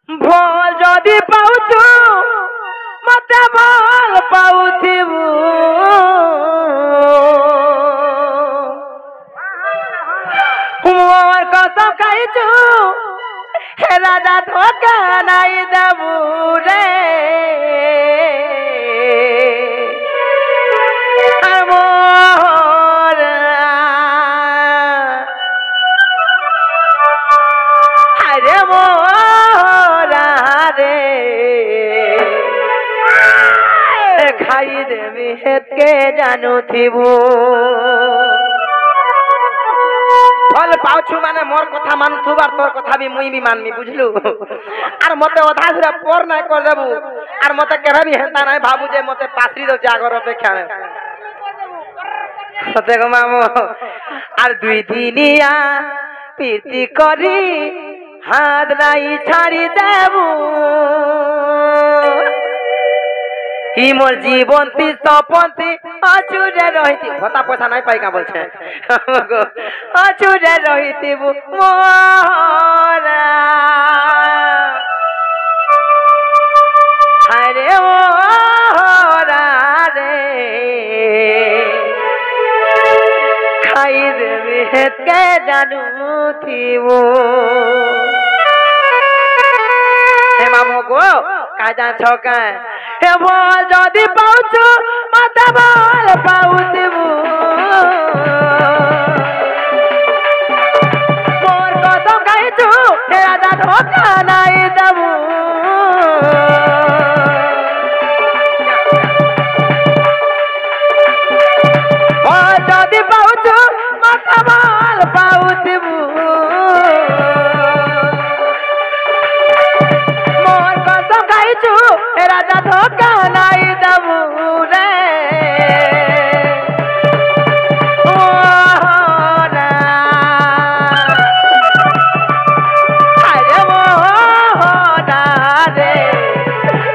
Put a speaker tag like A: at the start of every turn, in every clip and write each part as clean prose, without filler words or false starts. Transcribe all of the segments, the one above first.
A: भल जदि पाउछु मते भल पाउथिबु मोर कसम खाइछु हे राजा धोखा नाइ देबु रे खाई देवी हेत के जानू थीबू फल पाउछु माने मोर कथा मानुथु आर तोर कथा भी मुई भी मानमी बुझलु आर मते अधा घुरा पर ना कर देबू आर मते केरे भी हेता नाही भाबू जे मते पासरी दो जागर अपेक्षा सते गो मामो आर दुई दिनिया प्रीति करी हाथ नाही छाड़ी देबू ही मोर जीवंती सपंती अचुरे रहिती भत्ता पैसा नहीं पाई का बोलछे अचुरे रहिती मोरा अरे मोरा रे खाई देवी हेत के जानू थीबो हे मामो गो काजा छका हे भल जदि पाउछु मते भल पाउथिबु मोर कसम खाइछु हे राजा धोखा नाइ देबु भल जदि पाउछु मते भल पाउथिबु मोर कसम खाइछु हे राजा धोखा नाइ देबु रे मोहना अरे मोहना रे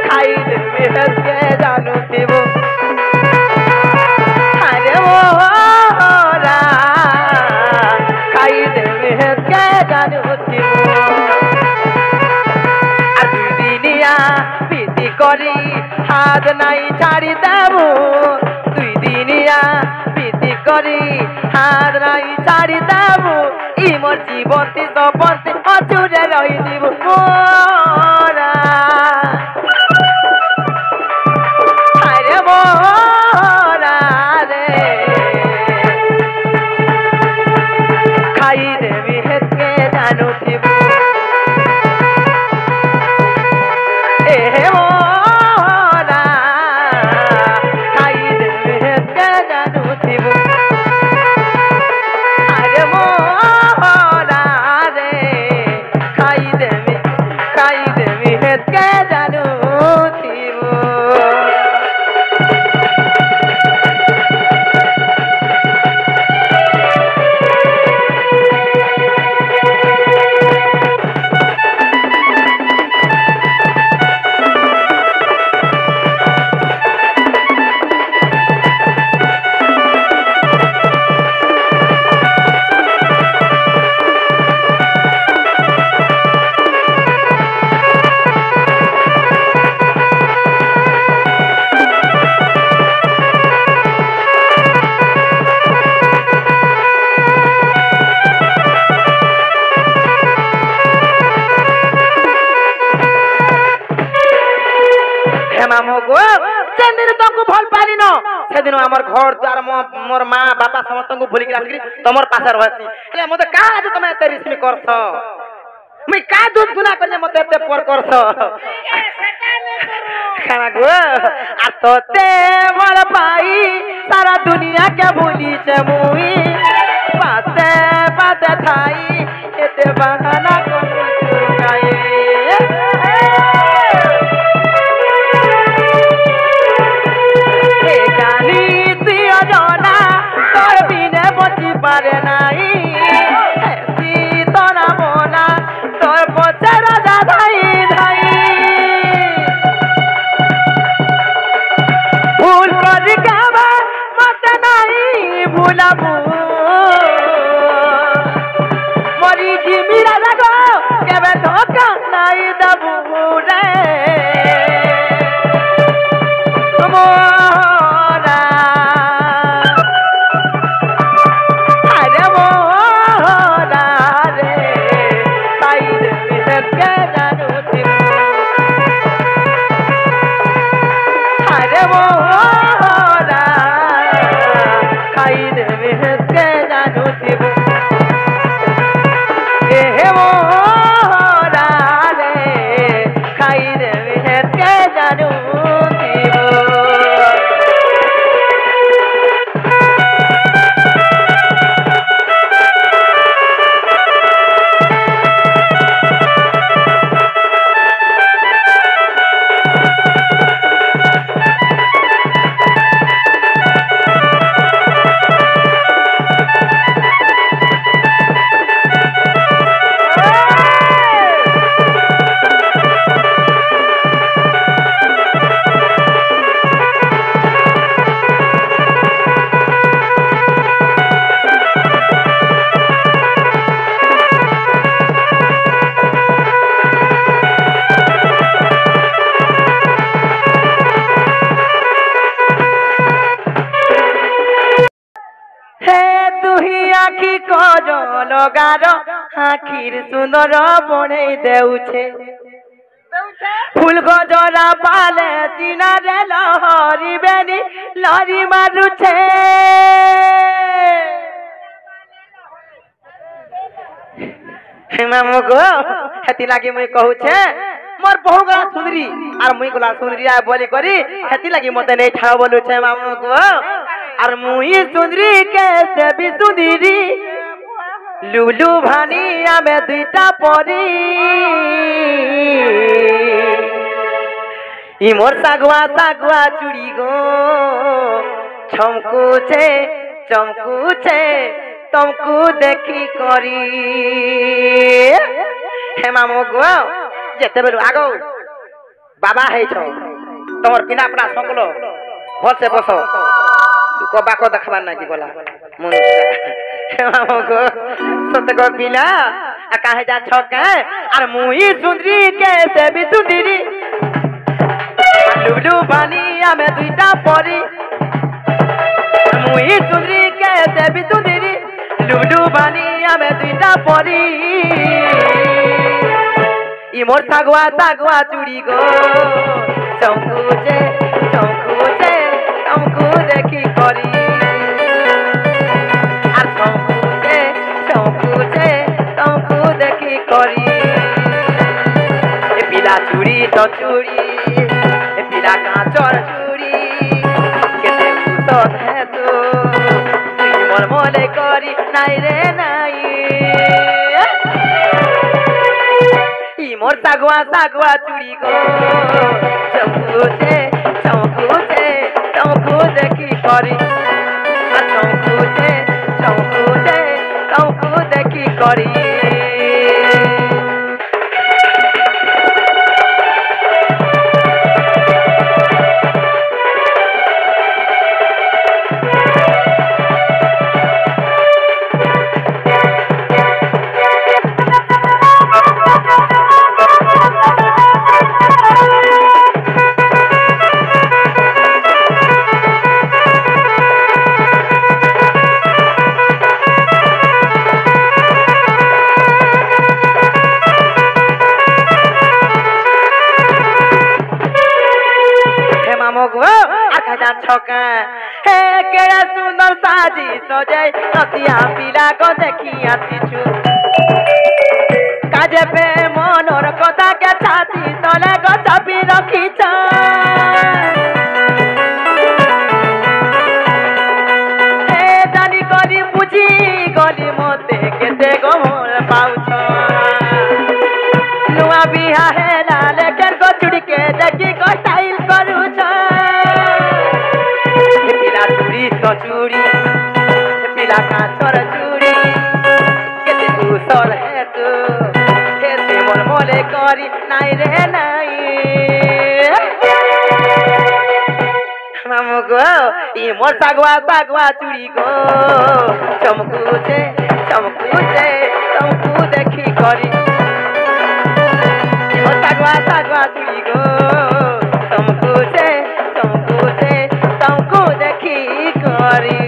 A: खाई देबी हेत के जानू थीबू अरे मोहना खाई देबी हेत के जानू थीबू आ दुई दिनिया प्रीति करी हाथ नहीं छाड़ी देबू दुई दिनिया प्रीति करी हाथ नहीं छाड़ी देबू ई मोर जीवंती सपंती अचुरे रही दीबू मोरा अरे मोरा रे खाई देवी हेत के जानू थीबू ए मोरा खाई देवी हेत के जानू थीबू अरे मोरा रे खाई देवी हेत के जानू थीबू सेदिन हमर घर द्वार मोर माँ बापा समस्त को भूलिक आसकरी तमर पासे रहसी એટલે મતે કા આજ તમે તે રિસ્મી કરછ मै का दूध गुना करने मते ते पर करछ खाना गो आ तोते बड़ पाई सारा दुनिया के भूली छे मुई पाते पाते थाई एते बहाना करू चुकाए पारे नाई ऐसी तो ना मोना तोर पोचे राजा धाई धाई भूल कर गावा मत नहीं भूला मरी जी मेरा लगो ଲଗାର ଆଖିର ସୁନ୍ଦର ବନେଇ ଦେଉଛେ ফুল গজরা পালে চিনারে লহরি বেনি লরি মারুছে মামু গো হেতি লাগি মুই কহুছে মোর বহু গলা সুন্দরী আর মুই গলা সুন্দরী আ বলি করি হেতি লাগি মতে নেই ছাড় বলুছে মামু গো আর মুই সুন্দরী কে সেবি সুন্দরী লুলু ভানি আমি দুইটা পরি ই মোর সাগুয়া সাগুয়া চুড়ি গো চমকুছে চমকুছে তমকু দেখি করি হে মামু গো যেতে বেলু আগো বাবা হেইছ তোমার পিনা পড়া সকল ভলসে বস লোক বাক দেখবার নাকি গলা মনুষ্য মামু গো সত্য গো পিনা কাহে যা ছকে আর মুই সুন্দরী কে সেবি সুন্দরী লুলু বানি আমি দুইটা পরি মুই সুন্দরী কে দেবী সুন্দরী লুলু বানি আমি দুইটা পরি ই মোর সাগুয়া সাগুয়া চুড়ি গো চমকুছে চমকুছে চমকু দেখি করি আর চমকুছে চমকুছে চমকু দেখি করি এ পিলা চুড়ি তো চুড়ি পিলা কাঁচর চুড়ি কেতে উষধ হেতু তুই মোর মনে করি নাই রে নাই ই মোর সাগুয়া সাগুয়া চুড়ি গো চমকুছে চমকুছে চমকু দেখি করি চমকুছে চমকুছে চমকু দেখি করি সুন্দর সাজি সজাই নতিয়া পিলা গো দেখি আসিছু কাজে পে মনর কথা কে ছাতি তলে গো চাপি রখিছ হে জানি করি বুঝি গলি মতে কেতে গো মোর পাউছ নুয়া বিহা হেলা লেকের গো চুড়িকে দেখি গো স্টাইল করুছ চুড়ি তো চুড়ি পিলা কাঁচর চুড়ি কেতে উষর হেতু হেতে মোর মনে করি নাই রে নাই মামু গো ই মোর সাগুয়া সাগুয়া চুড়ি গো চমকুছে চমকুছে চমকু দেখি করি মোর সাগুয়া সাগুয়া চুড়ি গো চমকুছে চমকুছে চমকু দেখি করি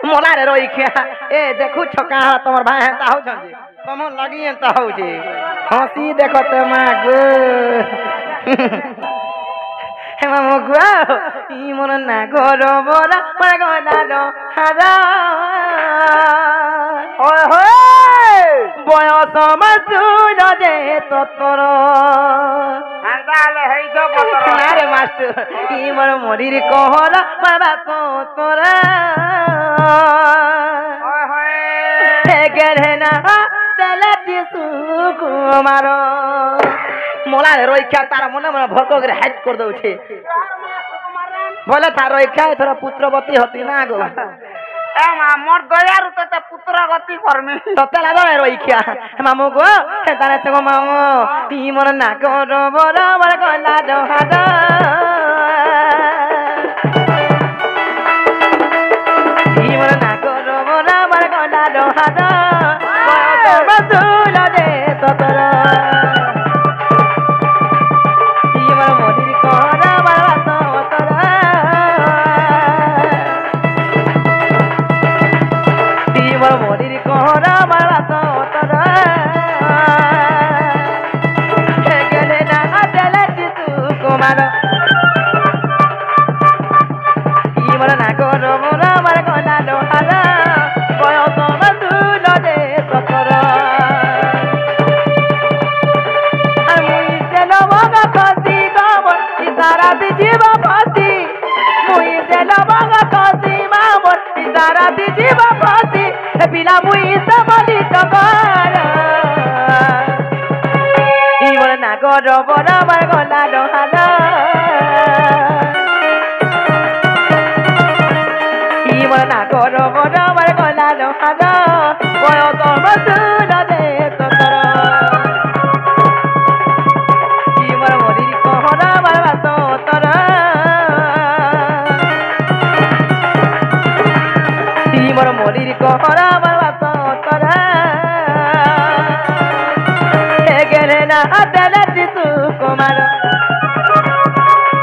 A: मोलारे रोई खिया ए देखु छका तमर भाई हेता हो छन तम लगी एता हो जे हंसी देखो त मागो हे मामो गो ई मोर ना गोरो बोला मागो ना हारा ओए होय বয়স মাসুল যে ততর আন্দালে হেইছো বতর আরে মাস্টার ই মোর মরির কহরা বাবা ততর ওই হয় হে গেরে না দেলে সুকুমার মোলা রইখা তার মনে মনে ভরক করে হাইট করে দউছে বলে তার রইখা এথর পুত্রবতী হতি না গো
B: এ মা মোর দয়ারু তো পুত্র গতি করমি
A: ততে লাগা রইখা মামু গো তারে তো মামু তি মন না করো বড় বড় গলা দহাদ তি মন না করো বড় বড় গলা দহাদ বয়স বদুল দে ততর তি মন মদির করা বড় ততর তি মন মদির করা বড় ততর গেলে না দেলে সুকুমার তি মন না করো বড় বড় গলা দহাদ বয়স বদুল দে ততর তারা দিজিব ফাঁসি মুই দেল বাঙা কাশি মামর তারা দিজিব ফাঁসি পিলা মুই সবলি টকর ইমর না গর বড় আমার গলা ডহাদ ইমর না গর বড় আমার গলা ডহাদ বয়স বদুল দে ততর ইমর মরির কহরা বাবা ততর ইমর মরির কহরা বাবা ততর গেলে না দেলে সুকুমার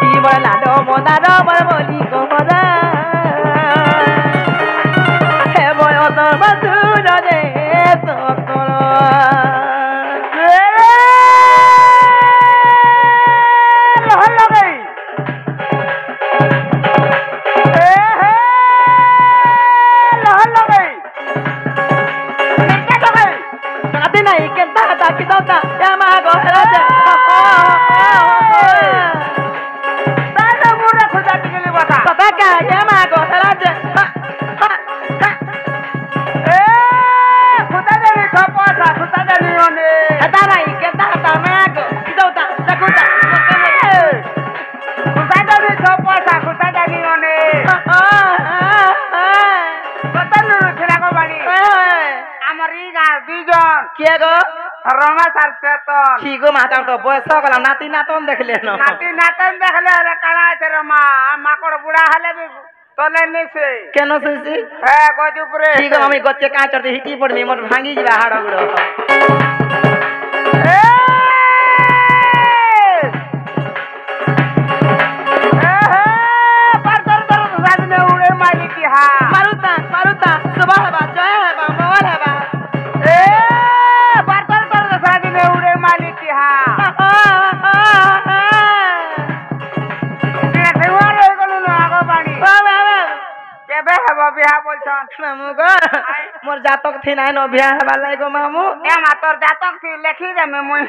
A: ইমর লাড মদার বর বলি কহরা হে বয়স বদুল দে ততর নাই কেনতা তা কি দাওতা জামা গো রাজা
B: তারে মুরে খোঁজা টিকলি বাটা
A: বাবা কা জামা গো রাজা
B: এ খোঁজা দেনি খপসা খোঁজা দেনি ওনে
A: এটা নাই কেনতা তা মা গো কি দাওতা তাকুতা
B: খোঁজা দেনি খপসা খোঁজা দেনি ওনে কত নুরু ছিলা গো বাড়ি আমার ই গা দুইজন
A: কে গো
B: রমেশ আর চেতন
A: কি গো মাতার তো বয়স গেলাম নাতি নাতন দেখলে না
B: নাতি নাতন দেখলে আরে কানা আছে রে মা মাকড় বুড়া হলে বি তলে নিছে
A: কেন শুইছি
B: হ্যাঁ গজ উপরে
A: কি গো আমি গচ্ছে কাঁচরতে হিটি পড়মি মোর ভাঙি যাবে হাড় গুড়ো মারুতা মারুতা সুবাহ বা জয় বা মোর বা मोर जातक थी ना नो बियाह वाला गो मामू
B: ए मा तोर जातक थी लेखी दे में मुई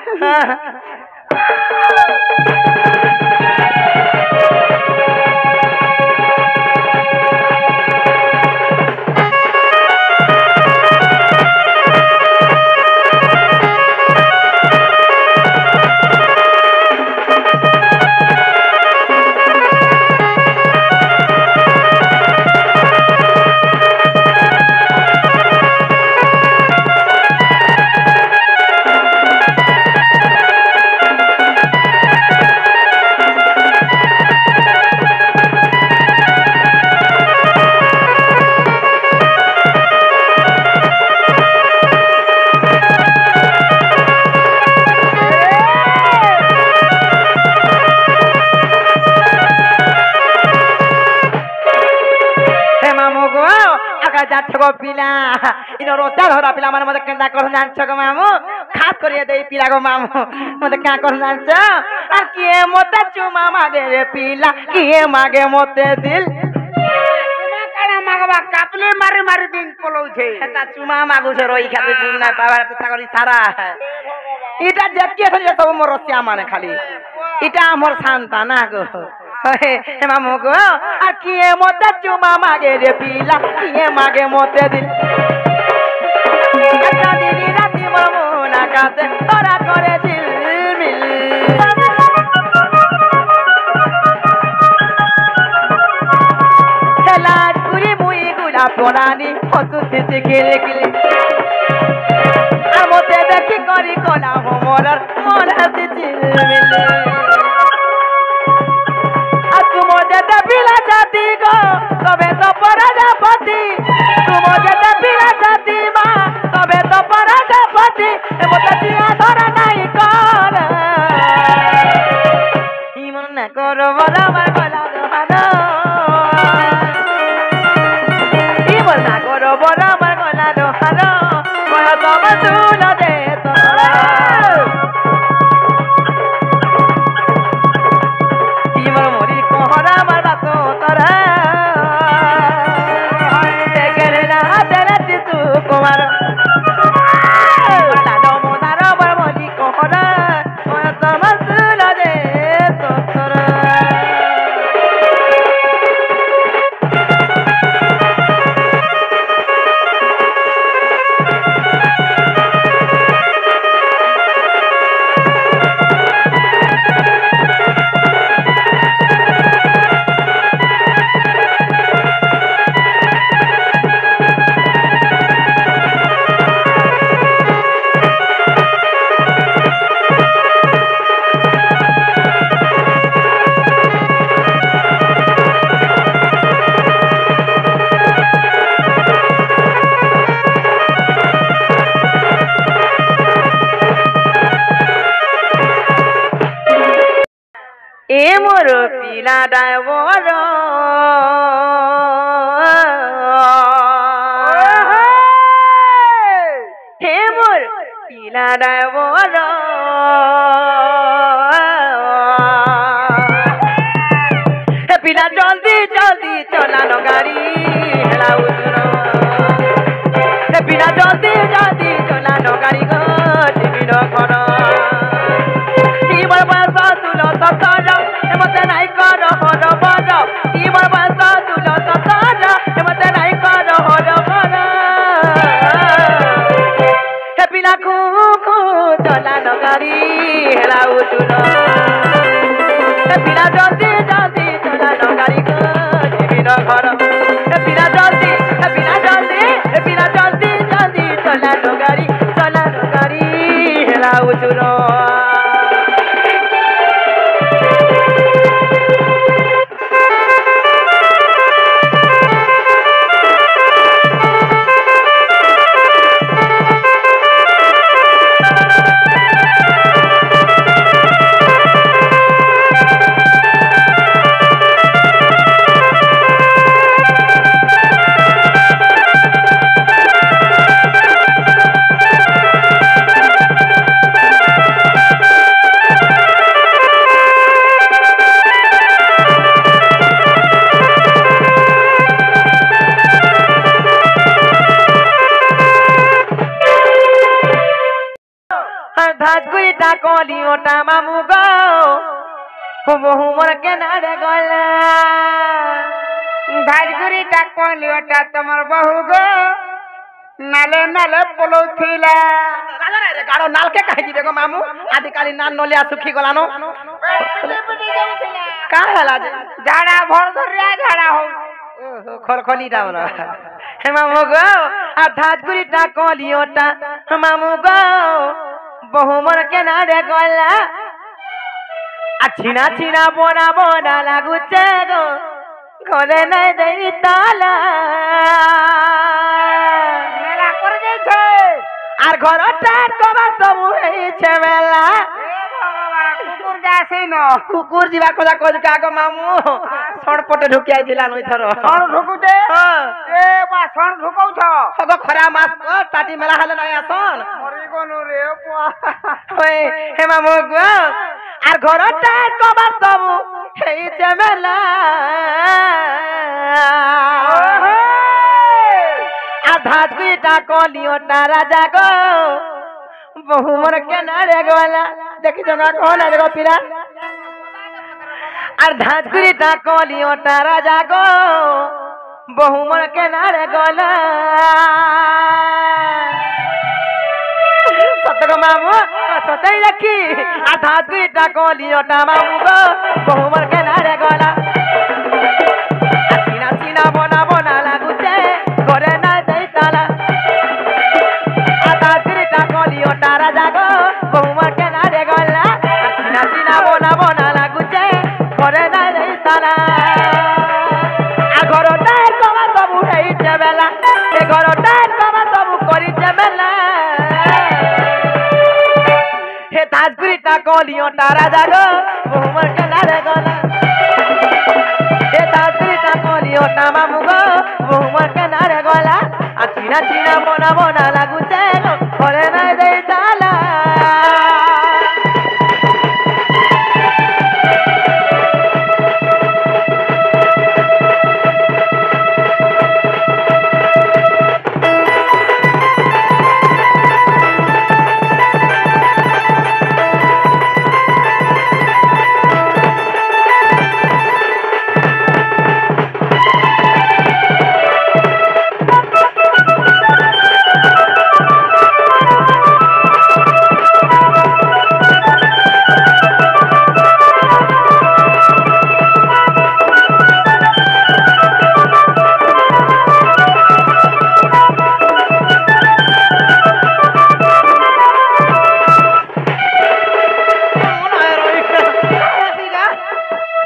A: जाछगो पिला इनो रोचा धरा पिला माने मते केंदा कर जानछगो मामू खात करिए दे पिला गो मामू मते का कर जानछ आ के मते चुमा मागे रे पिला के मागे मते दिल
B: चुमा काना मागबा कापले मारी मारी दिन पलौ छे
A: एता चुमा मागु छ रोई खाते चुम ना पावा त ताकरी सारा इटा जतके थले सब मोर रसिया माने खाली इटा हमर शांता ना गो हे मामू गो आ के मते चुमा मागे रे पिला के मागे मते दिल अच्छा दिनी राती मोर আকাশে তারা করে ঝিলমিল লাজ করি মুই গুলা পরানি হসুতেছে খেলে খেলে আর মতে দেখি করি কলা মরার মন হাসি ঝিলমিলে আর তুমো যেতে পিলা জাতি গো তবে তো পরাজাপতি তুমো যেতে পিলা জাতি মা তবে তো পরাজাপতি মতে দিয়া ধরা নাই কর ইমন না করো বড় আমার গলা দোহানো ইমন না করো বড় আমার গলা দোহানো কয়া তোমা তুলো দে তোরা ইমন মরি কোহরা আমার বাতো তোরা দেখেন না হাতের চিতু কুমার লালো মোদার বড় মরি কোহরা কয়া তোমা তুলো দে তোরা এ মোর পিলা ডাইভর হে মোর পিলা ডাইভর পিলা জলদি জলদি চলানো গাড়ি হেলা উজুর পিলা জলদি জলদি চলানো গাড়ি গো টিভির ঘর ইমর বয়স তুলো সতর এমতে নাই কর হর বর ইমর বয়স তুলো সতর এমতে নাই কর হর বর হে পিলা খু খু চলানো গাড়ি হেলা উজুর হে পিলা জলদি জলদি চলানো গাড়ি গো টিভির ঘর হে পিলা জলদি হে পিলা জলদি হে পিলা জলদি জলদি চলানো গাড়ি হেলা উজুর ধাজগুড়িটা কলি ওটা মামু গো বহু মোর কেনারে গলা
B: ধাজগুড়িটা কলি ওটা তোমার বহু গো নালে নালে পলৌথিলা
A: গাড়ো নালকে কাহি দেখো মামু আদিকালি নান নলিয়া শুখি গলানো কা হেলা
B: ঝাড়া ভর ধরিয়া ঝাড়া হও
A: খলখলিটা বলো হে মামু গো আর ধাজগুড়িটা কলি ওটা মামু গো বহু মোর কেনারে গলা আর ছিনা ছিনা বোনা বোনা লাগুছে গো ঘরে নাই দেই তালা
B: মেলা করে দিয়েছে
A: আর ঘরটা কবার সবু হয়েছে মেলা
B: কুকুর যাসি ন
A: কুকুর যা কথা কইছ কাগো মামু সড়পটে ঢুকি আইছিলা নই থর
B: সর ঢুকুছে এ বা সর ঢুকাউছ
A: হগো খরা মাছ টাটি মেলা হলে নাই আসন
B: মরি গনু রে পোয়া
A: ওই হে মামু গো আর ঘরটা কবার সবু হয়েছে মেলা আর ধাজগুড়িটা কলিওটা রাজা গো বহু মোর কেনারে গলা দেখি জঙ্গা কোন রে গো পিরা আর ধাজগুড়িটা কলিওটা রাজা গো বহু মোর কেনারে গলা सतगो मामू सतई देखी आधा दुईटा कलियोटा मामू गो बहुमर के नारे गला चिना चिना बना बना लागुचे घरे ना देई ताला आधा दुईटा कलियोटा राजा गो बहुमर के नारे गला चिना चिना बना बना लागुचे घरे ना देई ताला आ घरटार कमा सबु हेइছে बेला ए घरटार कमा सबु करिছে बेला हे ताजगुरीटा कलियोटा राजा गो बहुमर के नारे गला हे ताजगुरीटा कलियोटा मामू गो बहुमर के नारे गला आ चिना चिना बना बना लागुचे गो घरे ना देई ताला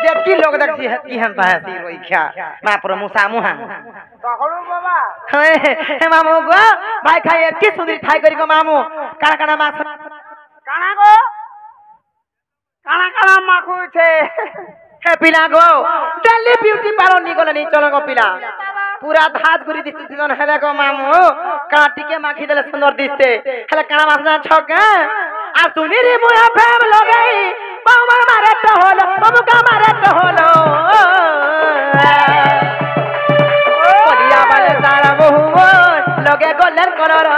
A: हंता है सी रोई क्या मैं पर मुसा मुहा
B: कखड़ू बाबा
A: हे मामू गो भाई खाई एकी सुंदरी थाई करी गो मामू काना काना माछ
B: काना गो काना माखू छे
A: हे पिला गो डेली ब्यूटी पार्लर नी गले नी चलो गो पिला पूरा धात गुरी दिसते सीजन हेले गो मामू काटी के माखी देले सुंदर दिसते हेले काना माछ ना छक आ सुनी रे मुया फेम लगई बामर मारे तो होलो बाबू का मारे तो होलो कोलिया वाले तारा बहु लगे गोलर करर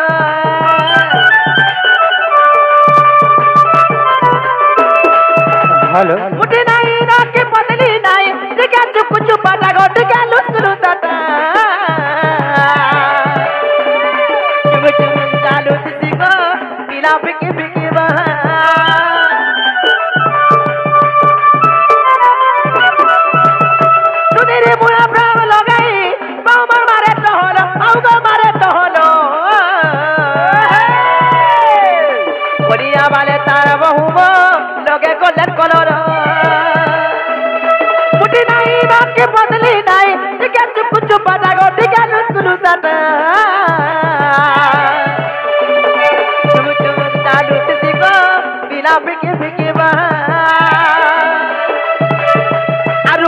A: हेलो मुठी नहीं ना के पतली नहीं दिखे चुप चुप पटा गो दिखे लुस्कुलु तटा चुम चुम चालू दिसी को पीला फिकी फिकी बहा सुनेरे मुया प्रेम लगाई बामर मारे तो होलो आउगा मारे तो होलो कोलिया वाले तारा बहु लगे गोलर कलर मुठी नहीं बाकी बदली नहीं दिखे चुप चुप पटा गो दिखे लुस्कुलु तटा चुम चुम चालू दिसी को पीला फिकी फिकी बहा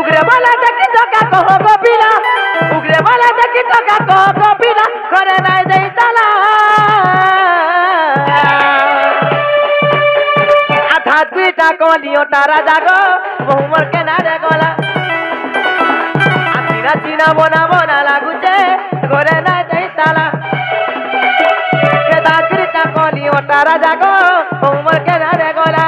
A: उगरे वाला देखी जगा कहो गोपिला उगरे वाला देखी जगा कहो गोपिला घरे नाई देई ताला आधा दुईटा कलियोटा राजा गो बहुमर के नारे गला चिना चिना बना बना लागुचे घरे नाई देई ताला आधा दुईटा कलियोटा राजा गो बहुमर के नारे गला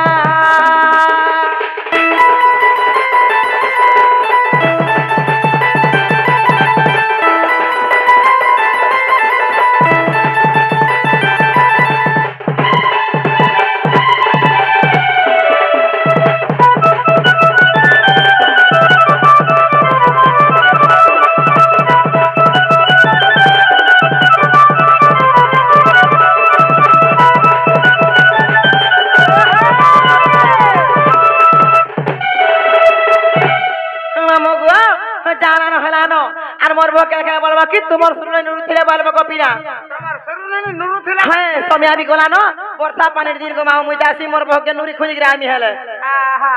A: कि तुमर सुरने नुरु थिले बालबा कपिला
B: तमर सरुने नुरु थिला
A: हां समय आबि गला न वर्षा पानी दिन गमाउ मुई जासी मोर भोग के नुरी खोज ग्रामी हेले
B: आहा